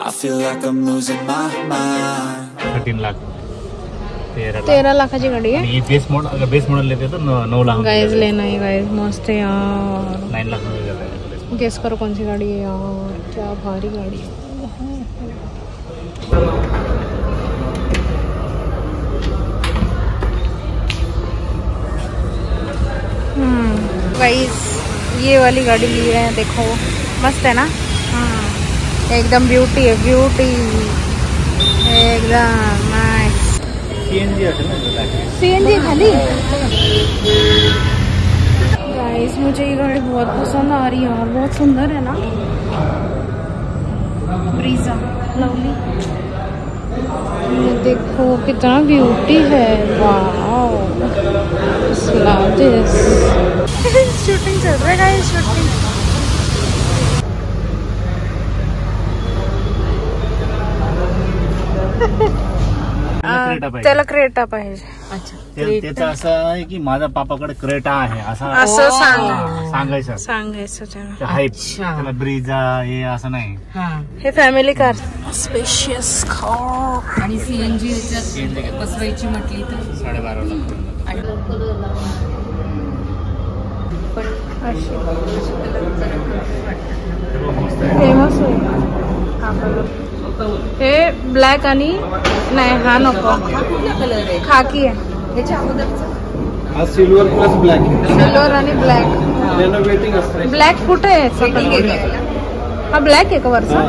I feel like I'm losing my mind. 13 lakh 13 लाखाची गाडी आहे. आणि बेस मॉडल, अगर बेस मॉडल लेते तो 9 लाख. गाइस लेना है गाइस, मस्त है यार. 9 लाख में जाता है. गेस करो कौन सी गाड़ी है यार, क्या भारी गाड़ी है. गाइस ये वाली गाड़ी ली है, देखो मस्त है ना. एकदम ब्यूटी है, ब्यूटी एकदम नाइस. सीएनजी खाली. गाइस मुझे ये गाड़ी बहुत पसंद आ रही है यार, बहुत सुंदर है ना. ब्रीजा लवली, देखो कितना ब्यूटी है. वाओ शूटिंग चल रहा है गाइस, शूटिंग. त्याला क्रेटा पाहिजे. अच्छा, त्याचं असं आहे की माझ्या पापाकडे क्रेटा आहे असं सांगायचं त्याला ब्रीजा हे असं नाही. हे फॅमिली कार, स्पेशियस कार. आणि सीएनजी बसवायची म्हटली तर 12.5 लाख. फेमस हे ब्लॅक आणि नाही हा नको, खाकी आहे. ह्याच्या अगोदरचा हा सिल्वर प्लस ब्लॅक आहे. सिल्वर आणि ब्लॅक. रेनोवेटिंग असतं. ब्लॅक कुठे आहे? हा ब्लॅक आहे का वरचा?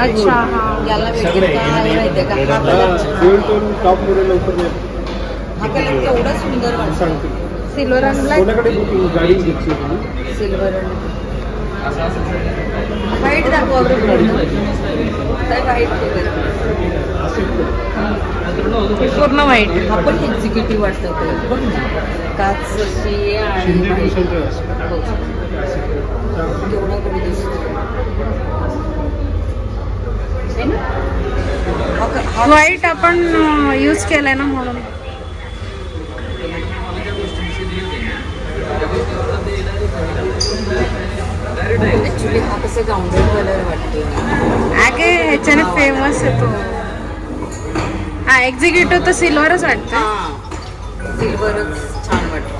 अच्छा हा. याला टॉप मध्ये लवकर हा कलर केवढा सुंदर वाटतो. सिल्वर आणि ब्लॅक. कोणाकडे बुकिंग गाडी घेतली तुम्ही? सिल्वर व्हाईट दाखवा व्हाईट पूर्ण व्हाईट. आपण एक्झिक्युटिव्ह वाटतं बघ ना, काच अशी आणि केवढा कधी दिसतो. व्हाईट आपण यूज केलाय ना म्हणून. ऍक्च्युली हा कसं गाउंडेड कलर वाटतो. आगे ह्याच्याने फेमस आहे तो. हा एक्झिक्युटिव्ह तर सिल्वरच वाटतं. सिल्वरच छान वाटतं.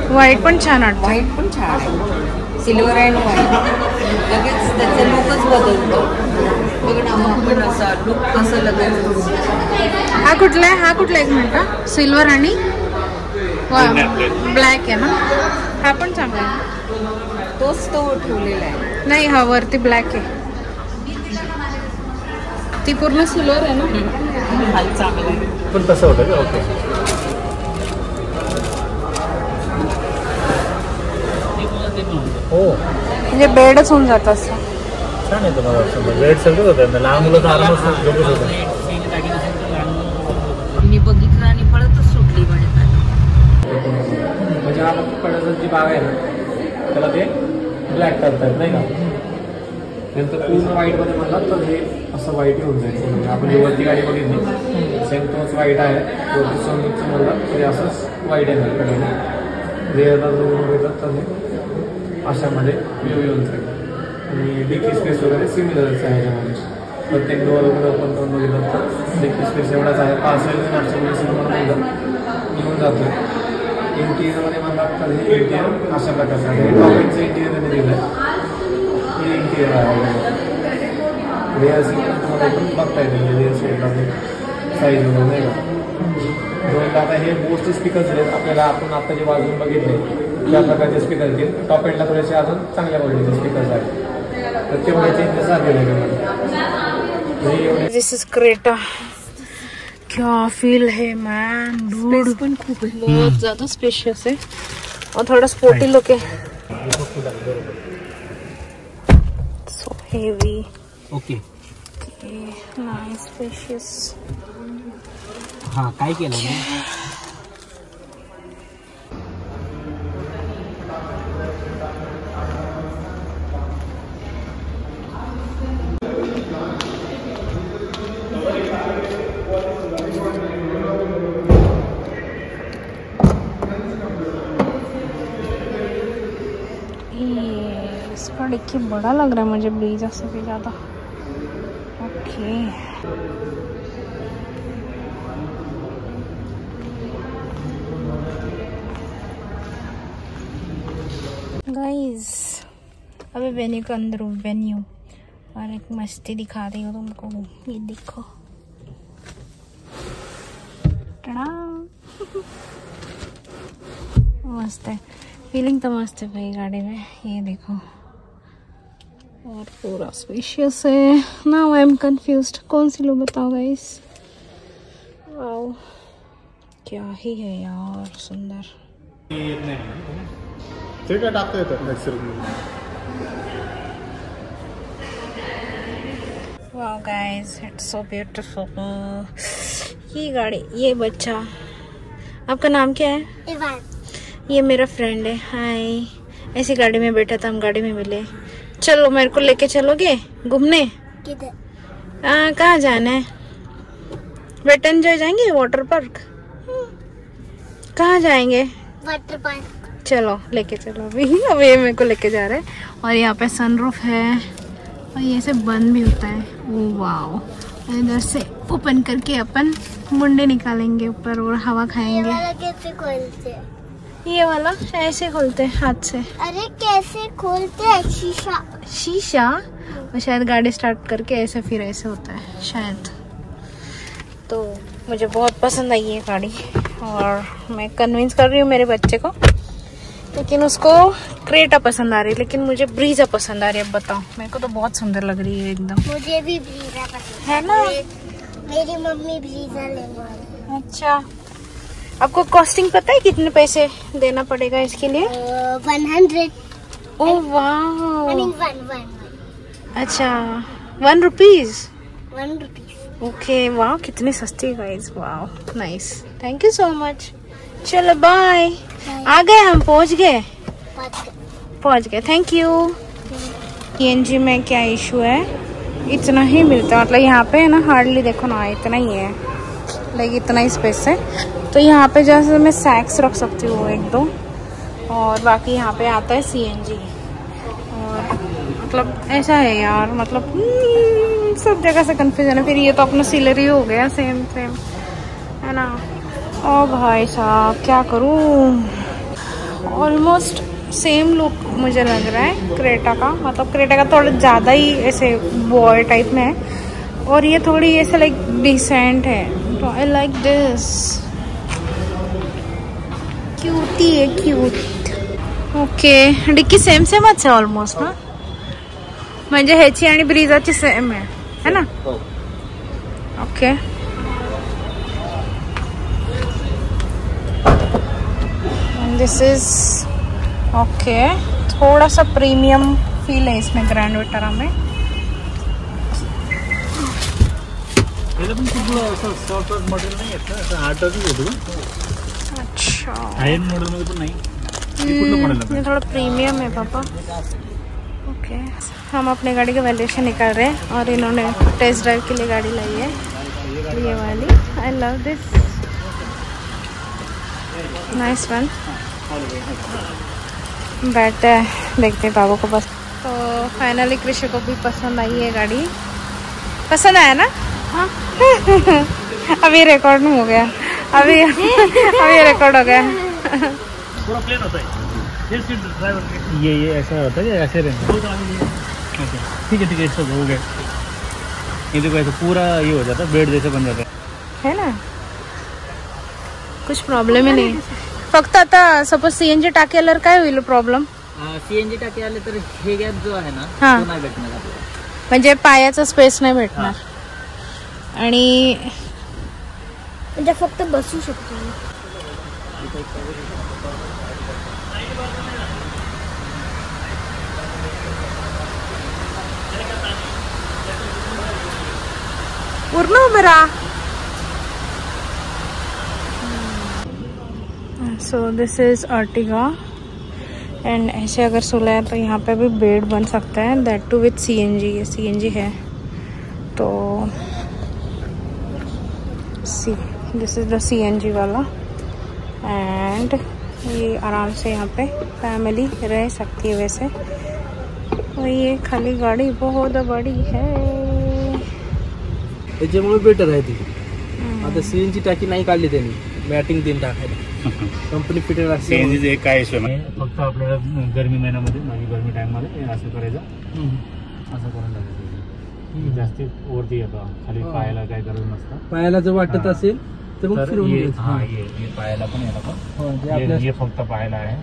व्हाईट पण छान वाटतं. व्हाईट पण छान आहे. सिल्वर अँड व्हाईट लगेच त्याचा लुकच बदलतो. बघ ना, मग पण असा लुक कसं लगेच. हा कुठला आहे? हा कुठला? एक मिनिट. सिल्वर आणि ब्लॅक आहे ना. हा पण चांगला आहे. तोच तो ठेवलेला आहे. नाही हा वरती ब्लॅक आहे. ती पूर्ण सिल्वर आहे ना. खाली चांगलं आहे. पण तसं होतं का? ओके. हो म्हणजे बेडच होऊन जात असं. छान आहे तुम्हाला. बेड सगळं होतं. लहान मुलं तर आरामात झोपत होतं. तिने बघितलं आणि पळतच सुटली म्हणे. म्हणजे हा पडद्याची बाग आहे ना, त्याला ते ब्लॅक करतात नाही का. नंतर पूर्ण व्हाईटमध्ये म्हणतात तर हे असं व्हाईट होऊन जायचं. म्हणजे आपण जी वरती गाडी बघितली सेम तोच व्हाईट आहे. वरती समोरचं म्हणलं तरी असंच व्हाईट आहे. रेअरला जो बघितलं तर हे अशामध्ये व्ह्यू येऊन जाईल. आणि डिकी स्पेस वगैरे सिमिलरच आहे ह्याच्यामध्ये. प्रत्येक डोअर वगैरे ओपन करून बघितलं तर डिकी स्पेस एवढाच आहे. पार्सल नाश्त्यामध्ये सिनेमा निघून जातो. इंटिरियरमध्ये म्हणतात तर हे इंटिरियर अशा प्रकारचं आहे. टॉपेटचं इंटिरियर त्यांनी दिलं आहे. हे इंटिरियर आहे. रेअर सीट तुम्हाला पण बघता येते. रेअर सीटला साईज वगैरे नाही का. दोन आता हे बोसचे स्पीकर दिले आपल्याला. आपण आता जे वाजवून बघितले त्या प्रकारचे स्पीकर दिले. टॉप एंडला थोडेसे अजून चांगल्या क्वालिटीचे स्पीकर्स आहेत. तर तेवढे चेंजेस झालेले आहे. This is Creta. क्या फील है मैन. स्पेस पण खूप आहे. बहुत ज्यादा स्पेशियस है और थोड़ा स्पोर्टी लुक है. सो हेवी. ओके. Nice spacious. हां काय केलं ना. डिक्की बड़ा लग रहा है मुझे ब्रीजा से भी ज़्यादा। ओके गाइस, अभी वेन्यू के अंदर हूँ, वेन्यू, और एक मस्ती दिखा रही हूँ तुमको। ये देखो, टड़ा मस्त है, फीलिंग तो मस्त है भाई गाड़ी में। ये देखो, और पूरा स्पेशियस है। नाउ आई एम कंफ्यूज्ड, कौन सी लो बताओ गाइस। वाओ, क्या ही है यार, सुंदर। Wow guys, it's so beautiful. ये गाड़ी, ये बच्चा, आपका नाम क्या है? इवान। ये मेरा फ्रेंड है। हाय, ऐसी गाड़ी में बैठा था, हम गाड़ी में मिले। चलो मेरे को लेके चलोगे घूमने? किधर? कहाँ जाना है? वेट एंजॉय जाएंगे, वाटर पार्क? कहाँ जाएंगे? Water park. चलो लेके चलो। अभी ये मेरे को लेके जा रहा है। और यहाँ पे सनरूफ है, और ये से बंद भी होता है। ओ वाओ, इधर से ओपन करके अपन मुंडे निकालेंगे ऊपर और हवा खाएंगे। ये वाला कैसे खोलते हैं? ये वाला ऐसे खोलते हैं हाथ से। अरे कैसे खोलते हैं? शीशा। शीशा? और शायद गाड़ी स्टार्ट करके ऐसे फिर ऐसे होता है शायद। तो मुझे बहुत पसंद आई ये गाड़ी, और मैं कन्विंस कर रही हूँ मेरे बच्चे को, लेकिन उसको क्रेटा पसंद आ रही है, लेकिन मुझे ब्रीजा पसंद आ रही है। अब बताओ, मेरे को तो बहुत सुंदर लग रही है एकदम। मुझे भी ब्रीजा पसंद है ना। मेरी मम्मी ब्रीजा लेंगे। अच्छा, आपको कॉस्टिंग पता है कितने पैसे देना पड़ेगा इसके लिए? 100। ओह वाह, अच्छा 1 रुपीज। 1 रुपीज। ओके, वाह कितनी सस्ती है गाइस। वाह nice, thank you so much. चलो बाय। आ गए हम, पहुंच गए। Thank you. सीएनजी में क्या इशू है, इतना ही मिलता है, मतलब यहाँ पे है ना, हार्डली देखो ना, इतना ही है, लाइक इतना ही स्पेस है। तो यहाँ पे जैसे मैं सैक्स रख सकती हूँ 1-2, और बाकी यहाँ पे आता है सीएनजी। और मतलब ऐसा है यार, मतलब सब जगह से कंफ्यूजन है। फिर ये तो अपना सिलरी हो गया, सेम है ना। ओ भाई साहब, क्या करूँ, ऑलमोस्ट सेम लुक मुझे लग रहा है क्रेटा का। मतलब क्रेटा का थोड़ा ज़्यादा ही ऐसे बॉय टाइप में है, और ये थोड़ी ऐसे लाइक डिसेंट है। तो आई लाइक दिस, क्यूटी है, क्यूट। ओके, डिक्की सेम सेमच आहे ऑलमोस्ट ना, म्हणजे ह्याची आणि ब्रीजाची सेम है ना। Okay, this is okay. थोड़ा सा प्रीमियम फील है इसमें ग्रैंड विटारा में। अच्छा, ये थोड़ा प्रीमियम है पापा। ओके, हम अपने गाड़ी का वैल्यूएशन निकाल रहे हैं, और इन्होंने टेस्ट ड्राइव के लिए गाड़ी लाई है, ये वाली। I love this, nice one. बैठते हैं, देखते हैं बाबू को बस। तो फाइनली कृषि को भी पसंद आई है गाड़ी। पसंद आया ना? हाँ। अभी रिकॉर्ड हो गया, अभी रिकॉर्ड हो गया। थोड़ा प्लेन होता है ये ऐसा होता है, ऐसे रहना। ठीक है, इसका हो गया। ये देखो ऐसे पूरा ये हो जाता है, बेड जैसे बन जाता है ना, कुछ प्रॉब्लेम ही नाही। फक्त आता सपोज सीएनजी टाकी आल्यावर काय होईल प्रॉब्लेम? सीएनजी टाकी आले तर हे गॅप जो आहे ना, हाँ, तो नाही भेटणार आपल्याला, म्हणजे पायाचा स्पेस नाही भेटणार, आणि म्हणजे फक्त बसू शकतो। पूर्ण उभं राहा। So this is Ertiga, and ऐसे अगर सोला है तो यहाँ पे भी बेड बन सकता है, दैट टू विथ सीएनजी। ये सीएनजी है, तो see this is the CNG वाला, एंड ये आराम से यहाँ पे फैमिली रह सकती है। वैसे और ये खाली गाड़ी बहुत बड़ी है. त्याच्यामुळे बेटर आहे ती. आता सीएनजी टाकी नाही काढली त्यांनी, मॅटिंग देऊन टाकायला. कंपनी फिटेड असते. सीएनजी एक काय इश्यू नाही. फक्त आपल्याला गरमी महिन्यामध्ये म्हणजे गरमी टाइममध्ये असं करायचं, असं करून टाकायचं. जास्त वरती येतो, खाली पायाला काय गरज नसतं. पायाला जर वाटत असेल तर मग फिरवून घ्यायचं. हे पायाला पण येतं का? हे फक्त पायाला आहे.